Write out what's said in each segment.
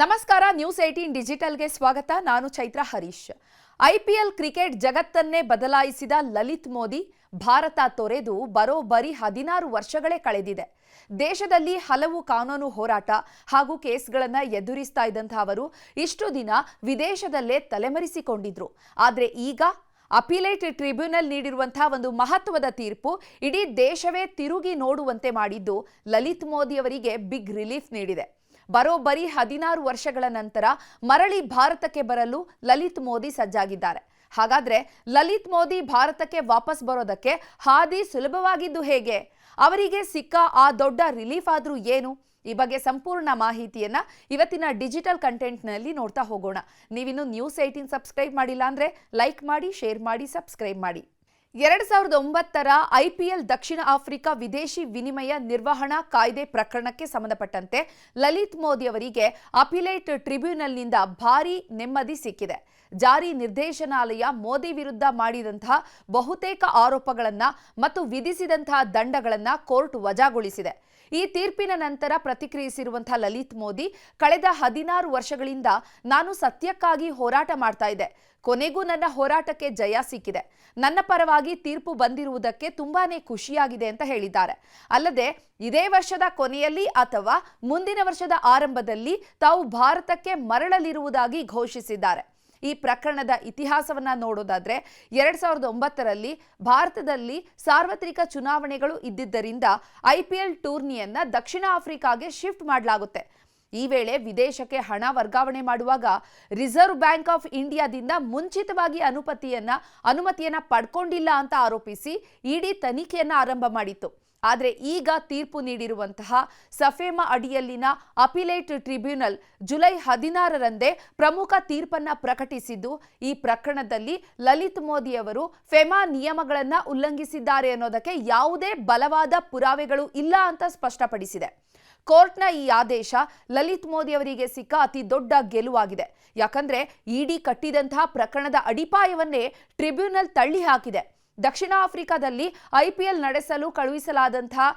ನಮಸ್ಕಾರ ನ್ಯೂಸ್ 18 ಡಿಜಿಟಲ್ಗೆ ಸ್ವಾಗತ. ನಾನು ಚೈತ್ರ ಹರೀಶ್. ಐಪಿಎಲ್ ಕ್ರಿಕೆಟ್ ಜಗತ್ತನ್ನೇ ಬದಲಾಯಿಸಿದ ಲಲಿತ್ ಮೋದಿ ಭಾರತ ತೊರೆದು ಬರೋಬ್ಬರಿ 16 ವರ್ಷಗಳೇ ಕಳೆದಿದೆ. ದೇಶದಲ್ಲಿ ಹಲವು ಕಾನೂನು ಹೋರಾಟ ಹಾಗೂ ಕೇಸ್ಗಳನ್ನು ಎದುರಿಸ್ತಾ ಇದ್ದಂತಹ ಅವರು ಇಷ್ಟು ದಿನ ವಿದೇಶದಲ್ಲೇ ತಲೆಮರೆಸಿಕೊಂಡಿದ್ರು. ಆದರೆ ಈಗ ಅಪೀಲೇಟ್ ಟ್ರಿಬ್ಯುನಲ್ ನೀಡಿರುವಂತಹ ಒಂದು ಮಹತ್ವದ ತೀರ್ಪು ಇಡೀ ದೇಶವೇ ತಿರುಗಿ ನೋಡುವಂತೆ ಮಾಡಿದ್ದು ಲಲಿತ್ ಮೋದಿ ಅವರಿಗೆ ಬಿಗ್ ರಿಲೀಫ್ ನೀಡಿದೆ. ಬರೋಬ್ಬರಿ 16 ವರ್ಷಗಳ ನಂತರ ಮರಳಿ ಭಾರತಕ್ಕೆ ಬರಲು ಲಲಿತ್ ಮೋದಿ ಸಜ್ಜಾಗಿದ್ದಾರೆ. ಹಾಗಾದ್ರೆ ಲಲಿತ್ ಮೋದಿ ಭಾರತಕ್ಕೆ ವಾಪಸ್ ಬರೋದಕ್ಕೆ ಹಾದಿ ಸುಲಭವಾಗಿದ್ದು ಹೇಗೆ? ಅವರಿಗೆ ಸಿಕ್ಕ ಆ ದೊಡ್ಡ ರಿಲೀಫ್ ಆದ್ರೂ ಏನು? ಈ ಬಗ್ಗೆ ಸಂಪೂರ್ಣ ಮಾಹಿತಿಯನ್ನ ಇವತ್ತಿನ ಡಿಜಿಟಲ್ ಕಂಟೆಂಟ್ನಲ್ಲಿ ನೋಡ್ತಾ ಹೋಗೋಣ. ನೀವಿನ್ನು ನ್ಯೂಸ್ 18 ಸಬ್ಸ್ಕ್ರೈಬ್ ಮಾಡಿಲ್ಲ ಅಂದ್ರೆ ಲೈಕ್ ಮಾಡಿ, ಶೇರ್ ಮಾಡಿ, ಸಬ್ಸ್ಕ್ರೈಬ್ ಮಾಡಿ. 2009ರ ಐಪಿಎಲ್ ದಕ್ಷಿಣ ಆಫ್ರಿಕಾ ವಿದೇಶಿ ವಿನಿಮಯ ನಿರ್ವಹಣಾ ಕಾಯ್ದೆ ಪ್ರಕರಣಕ್ಕೆ ಸಂಬಂಧಪಟ್ಟಂತೆ ಲಲಿತ್ ಮೋದಿ ಅವರಿಗೆ ಅಪೀಲೇಟ್ ಟ್ರಿಬ್ಯುನಲ್ನಿಂದ ಭಾರೀ ನೆಮ್ಮದಿ ಸಿಕ್ಕಿದೆ. ಜಾರಿ ನಿರ್ದೇಶನಾಲಯ ಮೋದಿ ವಿರುದ್ಧ ಮಾಡಿದಂತಹ ಬಹುತೇಕ ಆರೋಪಗಳನ್ನು ಮತ್ತು ವಿಧಿಸಿದಂತಹ ದಂಡಗಳನ್ನು ಕೋರ್ಟ್ ವಜಾಗೊಳಿಸಿದೆ. ಈ ತೀರ್ಪಿನ ನಂತರ ಪ್ರತಿಕ್ರಿಯಿಸಿರುವಂತಹ ಲಲಿತ್ ಮೋದಿ, ಕಳೆದ 16 ವರ್ಷಗಳಿಂದ ನಾನು ಸತ್ಯಕ್ಕಾಗಿ ಹೋರಾಟ ಮಾಡ್ತಾ ಇದ್ದೆ. ಕೊನೆಗೂ ನನ್ನ ಹೋರಾಟಕ್ಕೆ ಜಯ ಸಿಕ್ಕಿದೆ. ನನ್ನ ಪರವಾಗಿ ತೀರ್ಪು ಬಂದಿರುವುದಕ್ಕೆ ತುಂಬಾನೇ ಖುಷಿಯಾಗಿದೆ ಅಂತ ಹೇಳಿದ್ದಾರೆ. ಅಲ್ಲದೆ ಇದೇ ವರ್ಷದ ಕೊನೆಯಲ್ಲಿ ಅಥವಾ ಮುಂದಿನ ವರ್ಷದ ಆರಂಭದಲ್ಲಿ ತಾವು ಭಾರತಕ್ಕೆ ಮರಳಲಿರುವುದಾಗಿ ಘೋಷಿಸಿದ್ದಾರೆ. ಈ ಪ್ರಕರಣದ ಇತಿಹಾಸವನ್ನ ನೋಡೋದಾದ್ರೆ 2009ರಲ್ಲಿ ಭಾರತದಲ್ಲಿ ಸಾರ್ವತ್ರಿಕ ಚುನಾವಣೆಗಳು ಇದ್ದಿದ್ದರಿಂದ ಐಪಿಎಲ್ ಟೂರ್ನಿಯನ್ನ ದಕ್ಷಿಣ ಆಫ್ರಿಕಾಗೆ ಶಿಫ್ಟ್ ಮಾಡಲಾಗುತ್ತೆ. ಈ ವೇಳೆ ವಿದೇಶಕ್ಕೆ ಹಣ ವರ್ಗಾವಣೆ ಮಾಡುವಾಗ ರಿಸರ್ವ್ ಬ್ಯಾಂಕ್ ಆಫ್ ಇಂಡಿಯಾದಿಂದ ಮುಂಚಿತವಾಗಿ ಅನುಮತಿಯನ್ನ ಪಡ್ಕೊಂಡಿಲ್ಲ ಅಂತ ಆರೋಪಿಸಿ ಇಡಿ ತನಿಖೆಯನ್ನ ಆರಂಭ ಮಾಡಿತ್ತು. ಆದರೆ ಈಗ ತೀರ್ಪು ನೀಡಿರುವಂತಹ ಸಫೇಮಾ ಅಡಿಯಲ್ಲಿನ ಅಪೀಲೇಟ್ ಟ್ರಿಬ್ಯುನಲ್ ಜುಲೈ 16ರಂದೇ ಪ್ರಮುಖ ತೀರ್ಪನ್ನ ಪ್ರಕಟಿಸಿದ್ದು, ಈ ಪ್ರಕರಣದಲ್ಲಿ ಲಲಿತ್ ಮೋದಿ ಅವರು ಫೆಮಾ ನಿಯಮಗಳನ್ನು ಉಲ್ಲಂಘಿಸಿದ್ದಾರೆ ಅನ್ನೋದಕ್ಕೆ ಯಾವುದೇ ಬಲವಾದ ಪುರಾವೆಗಳು ಇಲ್ಲ ಅಂತ ಸ್ಪಷ್ಟಪಡಿಸಿದೆ. ಕೋರ್ಟ್ನ ಈ ಆದೇಶ ಲಲಿತ್ ಮೋದಿ ಅವರಿಗೆ ಸಿಕ್ಕ ಅತಿ ದೊಡ್ಡ ಗೆಲುವಾಗಿದೆ. ಯಾಕಂದ್ರೆ ಇಡಿ ಕಟ್ಟಿದಂತಹ ಪ್ರಕರಣದ ಅಡಿಪಾಯವನ್ನೇ ಟ್ರಿಬ್ಯುನಲ್ ತಳ್ಳಿ ಹಾಕಿದೆ. ದಕ್ಷಿಣ ಆಫ್ರಿಕಾದಲ್ಲಿ ಐಪಿಎಲ್ ನಡೆಸಲು ಕಳುಹಿಸಲಾದಂತಹ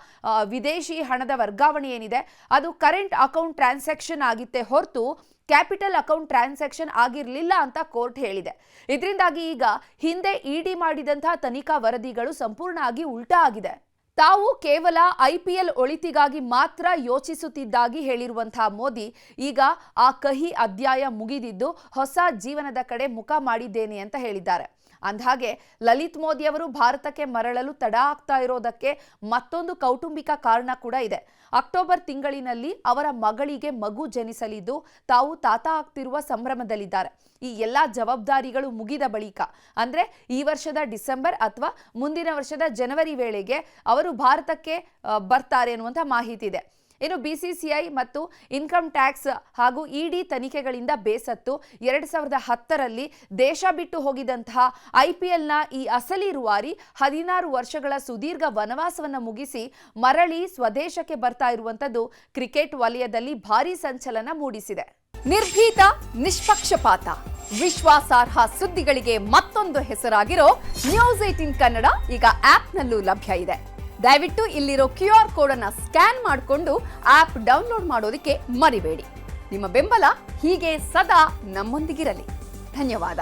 ವಿದೇಶಿ ಹಣದ ವರ್ಗಾವಣೆ ಏನಿದೆ ಅದು ಕರೆಂಟ್ ಅಕೌಂಟ್ ಟ್ರಾನ್ಸಾಕ್ಷನ್ ಆಗಿತ್ತೆ ಹೊರತು ಕ್ಯಾಪಿಟಲ್ ಅಕೌಂಟ್ ಟ್ರಾನ್ಸಾಕ್ಷನ್ ಆಗಿರಲಿಲ್ಲ ಅಂತ ಕೋರ್ಟ್ ಹೇಳಿದೆ. ಇದರಿಂದಾಗಿ ಈಗ ಹಿಂದೆ ಇಡಿ ಮಾಡಿದಂತಹ ತನಿಖಾ ವರದಿಗಳು ಸಂಪೂರ್ಣ ಆಗಿ ಉಲ್ಟಾ ಆಗಿದೆ. ತಾವು ಕೇವಲ ಐಪಿಎಲ್ ಒಳಿತಿಗಾಗಿ ಮಾತ್ರ ಯೋಚಿಸುತ್ತಿದ್ದಾಗಿ ಹೇಳಿರುವಂತಹ ಮೋದಿ ಈಗ ಆ ಕಹಿ ಅಧ್ಯಾಯ ಮುಗಿದಿದ್ದು ಹೊಸ ಜೀವನದ ಕಡೆ ಮುಖ ಮಾಡಿದ್ದೇನೆ ಅಂತ ಹೇಳಿದ್ದಾರೆ. ಅಂದಹಾಗೆ ಲಲಿತ್ ಮೋದಿ ಅವರು ಭಾರತಕ್ಕೆ ಮರಳಲು ತಡ ಆಗ್ತಾ ಇರೋದಕ್ಕೆ ಮತ್ತೊಂದು ಕೌಟುಂಬಿಕ ಕಾರಣ ಕೂಡ ಇದೆ. ಅಕ್ಟೋಬರ್ ತಿಂಗಳಿನಲ್ಲಿ ಅವರ ಮಗಳಿಗೆ ಮಗು ಜನಿಸಲಿದ್ದು ತಾವು ತಾತ ಆಗ್ತಿರುವ ಸಂಭ್ರಮದಲ್ಲಿದ್ದಾರೆ. ಈ ಎಲ್ಲ ಜವಾಬ್ದಾರಿಗಳು ಮುಗಿದ ಬಳಿಕ ಅಂದ್ರೆ ಈ ವರ್ಷದ ಡಿಸೆಂಬರ್ ಅಥವಾ ಮುಂದಿನ ವರ್ಷದ ಜನವರಿ ವೇಳೆಗೆ ಅವರು ಭಾರತಕ್ಕೆ ಬರ್ತಾರೆ ಅನ್ನುವಂಥ ಮಾಹಿತಿ ಇದೆ. ಇನ್ನು ಬಿಸಿಸಿಐ ಮತ್ತು ಇನ್ಕಮ್ ಟ್ಯಾಕ್ಸ್ ಹಾಗೂ ಇಡಿ ತನಿಖೆಗಳಿಂದ ಬೇಸತ್ತು 2010ರಲ್ಲಿ ದೇಶ ಬಿಟ್ಟು ಹೋಗಿದಂತಹ ಐಪಿಎಲ್ನ ಈ ಅಸಲಿ ರೂವಾರಿ 16 ವರ್ಷಗಳ ಸುದೀರ್ಘ ವನವಾಸವನ್ನು ಮುಗಿಸಿ ಮರಳಿ ಸ್ವದೇಶಕ್ಕೆ ಬರ್ತಾ ಇರುವಂಥದ್ದು ಕ್ರಿಕೆಟ್ ವಲಯದಲ್ಲಿ ಭಾರೀ ಸಂಚಲನ ಮೂಡಿಸಿದೆ. ನಿರ್ಭೀತ, ನಿಷ್ಪಕ್ಷಪಾತ, ವಿಶ್ವಾಸಾರ್ಹ ಸುದ್ದಿಗಳಿಗೆ ಮತ್ತೊಂದು ಹೆಸರಾಗಿರೋ ನ್ಯೂಸ್ 18 ಕನ್ನಡ ಈಗ ಆಪ್ನಲ್ಲೂ ಲಭ್ಯ ಇದೆ. ದಯವಿಟ್ಟು ಇಲ್ಲಿರೋ QR ಕೋಡ್ ಅನ್ನು ಸ್ಕ್ಯಾನ್ ಮಾಡಿಕೊಂಡು ಆಪ್ ಡೌನ್ಲೋಡ್ ಮಾಡೋದಕ್ಕೆ ಮರಿಬೇಡಿ. ನಿಮ್ಮ ಬೆಂಬಲ ಹೀಗೆ ಸದಾ ನಮ್ಮೊಂದಿಗಿರಲಿ. ಧನ್ಯವಾದ.